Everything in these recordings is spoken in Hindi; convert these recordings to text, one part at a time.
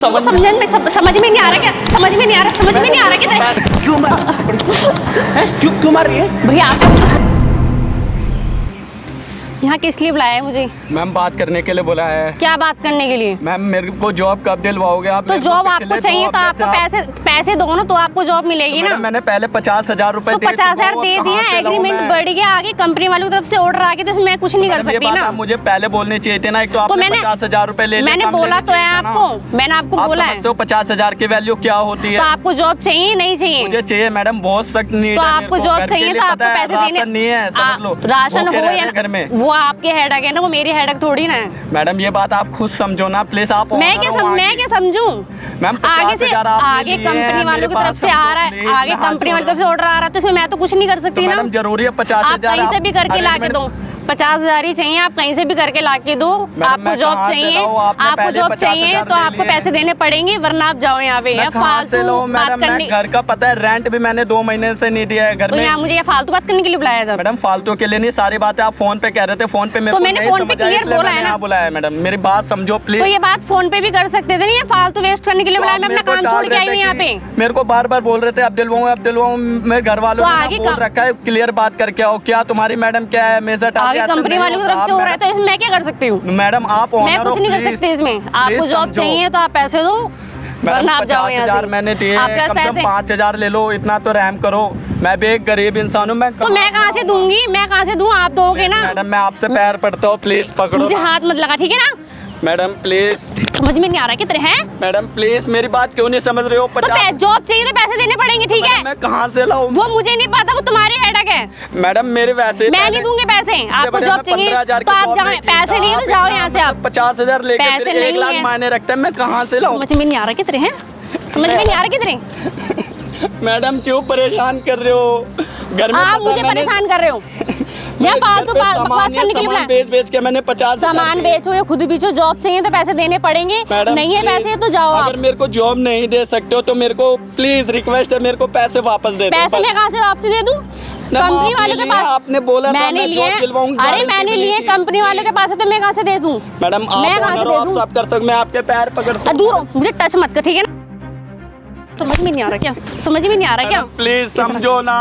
समझ में नहीं आ रहा क्या? समझ में नहीं आ रहा क्या? क्यों मार रही है भैया आप यहाँ किस लिए बुलाया है मुझे? मैम बात करने के लिए बुलाया है। क्या बात करने के लिए? मैम मेरे को जॉब कब दिलवाओगे आप? तो जॉब आपको चाहिए तो आपको पैसे दो ना, तो आपको जॉब मिलेगी ना। मैंने पहले 50,000 रुपए तो 50,000 दे दिए, एग्रीमेंट बढ़ गया, आगे कंपनी वालों की तरफ से ऑर्डर आ गया, तो मैं कुछ नहीं कर सकती ना। मुझे पहले बोलने चाहिए थे ना। एक तो आपने 50,000 रुपए ले लिया। मैंने बोला तो है आपको, मैंने आपको बोला है। तो 50,000 की वैल्यू क्या होती है? तो आपको जॉब चाहिए नहीं चाहिए? मुझे चाहिए मैडम, बहुत सख्त नीड है। तो आपको जॉब चाहिए तो आपको पैसे देने नहीं है, समझ लो। राशन हो या घर में, वो आपके हेडक है ना, वो मेरी हेडक थोड़ी ना है। मैडम ये बात आप खुद समझो ना प्लीज। आप मैं क्या समझूं? मैम आगे से आगे कंपनी वालों की तरफ से आ रहा है, आगे कंपनी वालों की तरफ से ऑर्डर आ रहा है, तो इसमें मैं तो कुछ नहीं कर सकती ना। मैडम जरूरी है 50,000 आप कहीं से भी करके ला के दो। 50,000 ही चाहिए, आप कहीं से भी करके ला के दो। आपको जॉब चाहिए, आपको जॉब चाहिए तो आपको पैसे देने पड़ेंगे, वरना आप जाओ यहाँ पे। फालतू बात करने, घर का पता है, रेंट भी मैंने 2 महीने से नहीं दिया है घर में। मुझे ये फालतू बात करने के लिए बुलाया था? मैडम फालतू के लिए नहीं, सारी बातें आप फोन पे कह रहे थे। फोन पे मेरे को मैंने फोन पे क्लियर बोला है ना। बुलाया है मैडम, मेरी बात समझो प्लीज। तो ये बात फोन पे भी कर सकते थे ना, ये फालतू वेस्ट करने के लिए बुलाया। मैं अपना काम छोड़ के आई हूँ यहाँ पे। मेरे को बार बार बोल रहे थे अब दिलवाऊँ। मेरे घर वालों ने बोल रखा है क्लियर बात करके आओ। क्या तुम्हारी मैडम क्या है मेजर कंपनी वालों की तरफ से हो रहा है, तो इसमें मैं क्या कर सकती हूँ? मैडम आप मैं कुछ नहीं कर सकती इसमें। आपको जॉब चाहिए तो आप पैसे दो, वरना आप जाओ यहाँ से। 50,000 मैंने दिए, कम से कम 5,000 ले लो, इतना तो रहम करो। मैं भी एक गरीब इंसान हूँ। मैं कहाँ से दूंगी? मैं कहाँ से दूँ? आप दोगे ना। मैडम मैं आपसे पैर पड़ता हूँ, प्लीज पकड़ो। मुझे हाथ मत लगा, ठीक है ना? Madam please. समझ में नहीं आ रहा कितने हैं? मैडम प्लीज मेरी बात क्यों नहीं समझ रहे हो? तो जॉब चाहिए तो पैसे देने पड़ेंगे, ठीक है? मैं कहाँ से लाऊं? वो मुझे नहीं पता, वो तुम्हारी हेडक है। मैडम मेरे वैसे मैं नहीं दूंगी पैसे। आपको जॉब चाहिए तो आप जाओ, पैसे नहीं तो जाओ यहाँ से आप। 50,000 लेके पैसे 1 लाख मायने रखते हैं। मैं कहाँ से लाऊं? समझ में नहीं आ रहा कितने हैं? समझ में नहीं आ रहा कितने? मैडम क्यों परेशान कर रहे हो? घर में आप मुझे परेशान कर रहे हो या फालतू बकवास करने के लिए? बेच के मैंने 50 सामान बेचो या खुद बेचो, जॉब चाहिए तो पैसे देने पड़ेंगे। नहीं है पैसे तो जाओ। अगर मेरे को जॉब नहीं दे सकते हो तो मेरे को प्लीज रिक्वेस्ट है, मेरे को पैसे वापस दे दो। पैसे मैं कहाँ से वापस दे दूं? कंपनी वालों के पास आपने बोला मैंने लिए। अरे मैंने लिए, कंपनी वालों के पास है तो मैं कहाँ से दे दूं? मैडम आप सब कर सकते, मैं आपके पैर पकड़। दूर हो, मुझे टच मत कर, ठीक है ना? समझ में नहीं आ रहा क्या? समझ में नहीं आ रहा क्या? प्लीज समझो ना,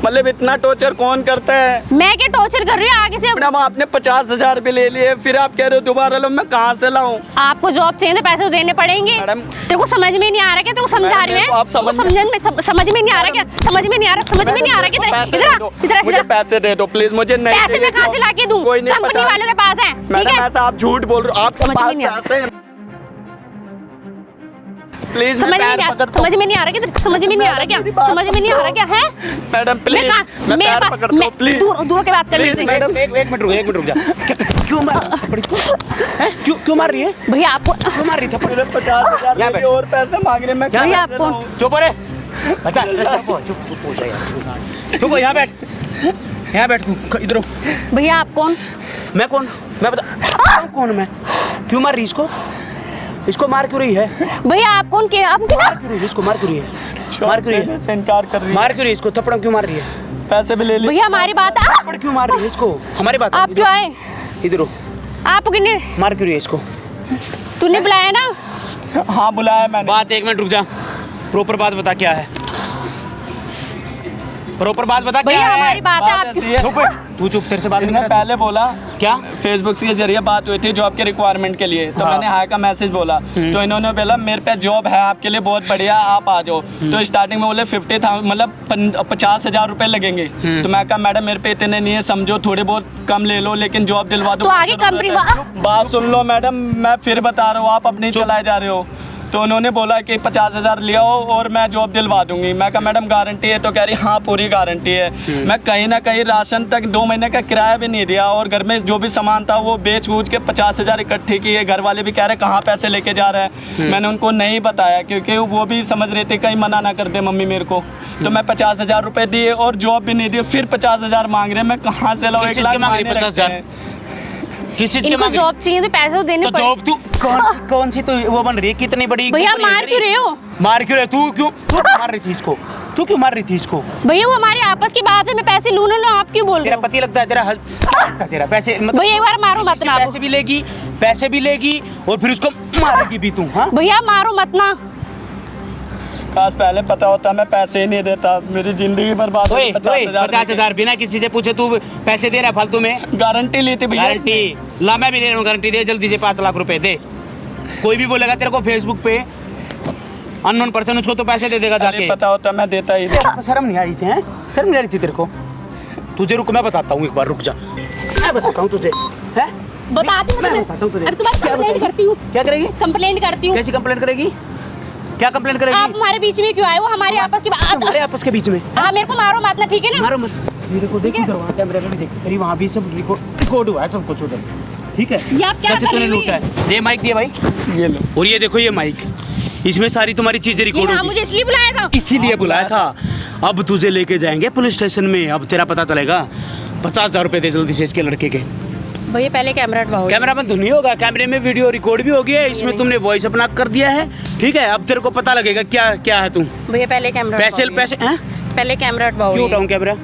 मतलब इतना टॉर्चर कौन करता है? मैं क्या टॉर्चर कर रही हूँ आगे से? मैडम आपने 50,000 भी ले लिए, फिर आप कह रहे हो दोबारा लो। मैं कहाँ से लाऊं? आपको जॉब चाहिए तो पैसे तो देने पड़ेंगे। मैडम तेरे को समझ में नहीं आ रहा क्या? तेरे को समझा रही हूँ। समझ में नहीं आ रहा क्या? समझ में नहीं आ रहा क्या? मुझे पैसे दे दो प्लीज। मुझे नहीं पैसे मैं कहाँ से ला के दूं? कंपनी वालों के पास है। मैडम ऐसा आप झूठ बोल रहे हो। आप समझ में नहीं आ रहा। प्लीज समझ में नहीं आ रहा क्या? समझ में नहीं आ रहा क्या है? मैडम प्लीज मैं पैर पकड़ता हूं, प्लीज दूर के बात कर रही थी। मैडम एक मिनट रुक जा। क्यों मार रही है? भैया आपको क्यों मार रही थी? 50,000 और पैसे मांग रहे। मैं भैया आपको चुप हो रे। अच्छा चुप हो जा यार। चुप हो, यहाँ बैठ इधर। भैया आप कौन? मैं कौन? मैं बता कौन मैं? क्यों मार रही इसको मार क्यों रही है? भैया आप कौन? मार क्यों रही है? इसको मार क्यों रही है? से इनकार कर रही है। मार क्यों रही है इसको? थप्पड़ क्यों मार रही है? पैसे भी ले लिए। भैया हमारी बात है। थप्पड़ क्यों मार रही है इसको? हमारी बात। आप क्यों आए? इधर हो। आप किन्ने मार क्यों रही है इसको? तूने बुलाया ना? हाँ बुलाया मैंने। बात 1 मिनट रुक जा, प्रॉपर बात बता क्या है? प्रॉपर बात बता क्या है? हमारी बात है। आप तू चुप, तेरे से बात इसने पहले बोला क्या? फेसबुक के जरिए बात हुई थी जॉब के रिक्वायरमेंट के लिए, तो मैंने हाई का मैसेज बोला। तो इन्होंने बोला मेरे पे जॉब है आपके लिए, बहुत बढ़िया, आप आ जाओ। तो स्टार्टिंग में बोले 50,000 मतलब 50,000 रुपए लगेंगे। तो मैं कहा मैडम मेरे पे इतने नहीं है, समझो थोड़े बहुत कम ले लो, लेकिन जॉब दिलवा दो। तो आगे कंपनी बात सुन लो मैडम, मैं फिर बता रहा हूँ, आप अपनी चलाए जा रहे हो। तो उन्होंने बोला कि 50,000 ले आओ और मैं जॉब दिलवा दूंगी। मैं कहा मैडम गारंटी है? तो कह रही हाँ पूरी गारंटी है। मैं कहीं ना कहीं राशन तक 2 महीने का किराया भी नहीं दिया, और घर में जो भी सामान था वो बेच बूझ के 50,000 इकट्ठी किए। घर वाले भी कह रहे कहाँ पैसे लेके जा रहे हैं। मैंने उनको नहीं बताया क्योंकि वो भी समझ रहे थे कहीं मना ना कर दे मम्मी मेरे को। तो मैं 50,000 रुपये दिए और जॉब भी नहीं दिए, फिर 50,000 मांग रहे हैं। मैं कहाँ से लाऊं? 1 लाख मांग रहे 50,000? किस चीज के? जॉब चाहिए तो पैसे तो देने पड़ेंगे। जॉब तू कौन सी तो वो बन रही है? कितनी बड़ी? भैया मार क्यों रहे हो? मार क्यों रहे? तू क्यों मार रही थी इसको? तू क्यों मार रही थी इसको? भैया वो हमारी आपस की बात है, मैं पैसे लूं ना, आप क्यों बोल रहे हो? तेरा पति लगता है, तेरा पैसे भैया एक बार मारो मत ना। पैसे भी लेगी और फिर उसको मारेगी भी तू हाँ भैया मारो मत ना। काश पहले पता होता मैं पैसे ही नहीं देता, मेरी जिंदगी बर्बाद हो ओए गई। 50,000 बिना किसी से पूछे तू पैसे दे रहा है फालतू में। गारंटी ली थी भैया। गारंटी ला, मैं भी दे रहा हूँ गारंटी। दे जल्दी से 5 लाख रुपए दे। कोई भी बोलेगा तेरे को फेसबुक पे अननोन पर्सन, उसको तो पैसे दे देगा जाके। पता होता मैं देता ही नहीं। शर्म नहीं आ रही थी हैं? शर्म नहीं आ रही थी तेरे को? तुझे रुक, मैं बताता हूँ एक बार, रुक जा, मैं बताता हूँ तुझे। हैं? बताती हूँ मैं तुम्हें। बताता हूँ तुझे। अरे तुम्हारी कंप्लेंट करती हूँ। क्या करेगी? कंप्लेंट करती हूँ। कैसी कंप्लेंट करेगी? क्या कंप्लेंट करेगी? आप हमारे बीच में क्यों आए हो? हमारे आपस की बात। हमारे आपस के बीच में हाँ मेरे को मारो मत ना, ठीक है ना? मारो मत। मेरे को देख, इधर वहाँ कैमरे में भी देख, तेरी वहाँ भी सब रिकॉर्ड हुआ है सब कुछ उधर, ठीक है? ये आप क्या कैसे कर तूने रही लूटा है? ये माइक दिया भाई, ये लो। और ये देखो ये माइक, इसमें सारी तुम्हारी चीजें रिकॉर्ड हाँ होगी। मुझे इसलिए बुलाया था। इसीलिए बुलाया था। अब तुझे लेके जाएंगे पुलिस स्टेशन में, अब तेरा पता चलेगा। 50,000 रुपए दे जल्दी से इसके लड़के के। भैया पहले कैमरा हटवाओ। कैमरा बंद नहीं होगा, कैमरे में वीडियो रिकॉर्ड भी हो गया है, इसमें तुमने वॉइस अपना कर दिया है, ठीक है? अब तेरे को पता लगेगा क्या क्या है तू। भैया पहले कैमरा पैसे पैसे हैं? पहले कैमरा हटवाओ। क्यों उठाऊं कैमरा?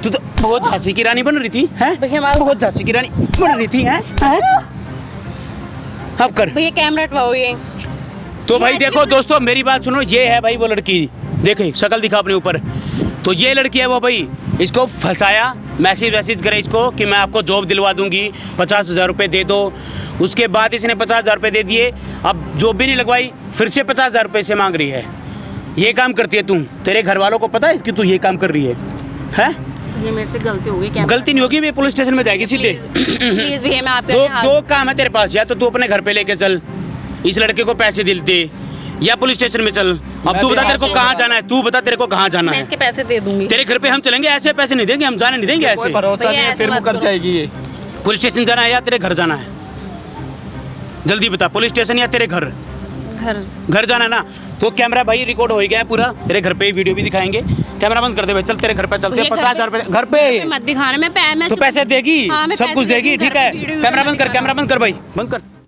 तू तो बहुत झांसी की रानी बन रही थी, हैं? भैया हमारा- बहुत झांसी की रानी बन रही थी, हैं? अब कर। भैया कैमरा हटवाओ ये। तो भाई देखो दोस्तों, मेरी बात सुनो, ये है भाई वो लड़की, देखे शक्ल दिखा अपने ऊपर। तो ये लड़की है वो भाई, इसको फंसाया, मैसेज करे इसको कि मैं आपको जॉब दिलवा दूंगी, 50,000 रुपये दे दो। उसके बाद इसने 50,000 रुपये दे दिए, अब जॉब भी नहीं लगवाई, फिर से 50,000 रुपये से मांग रही है। ये काम करती है तू, तेरे घर वालों को पता है कि तू ये काम कर रही है? हैं? ये मेरे से गलती हो गई। क्या गलती नहीं होगी, मैं पुलिस स्टेशन में जाएगी सीधे। प्लीज भैया मैं आपके दो काम है तेरे पास, या तो तू अपने घर पे लेके चल, इस लड़के को पैसे दिल दे, या पुलिस स्टेशन में चल। अब तू बता तेरे को कहाँ जाना है, तू बता तेरे को कहाँ जाना मैं है? इसके पैसे दे दूंगी। तेरे घर पे हम चलेंगे, ऐसे पैसे नहीं देंगे, हम जाने नहीं देंगे कोई ऐसे। भरोसा भैया नहीं है, ऐसे फिर वो मत कर करो। जाएगी ये। पुलिस स्टेशन जाना है या तेरे घर जाना है? जल्दी बता, पुलिस स्टेशन या तेरे घर? घर। घर जाना है ना? तो कैमरा भाई रिकॉर्ड हो ही गया है पूरा, तेरे घर पे ही वीडियो भी दिखाएंगे। कैमरा बंद कर दे भाई, चल तेरे घर पे चलते हैं। 50,000 रुपये घर पे मत दिखाना। मैं तो पैसे देगी, हाँ, मैं सब पैसे कुछ देगी, देगी, ठीक घर है? पे वीडियो कैमरा बंद कर, दिखाना। कैमरा बंद कर भाई, बंद कर।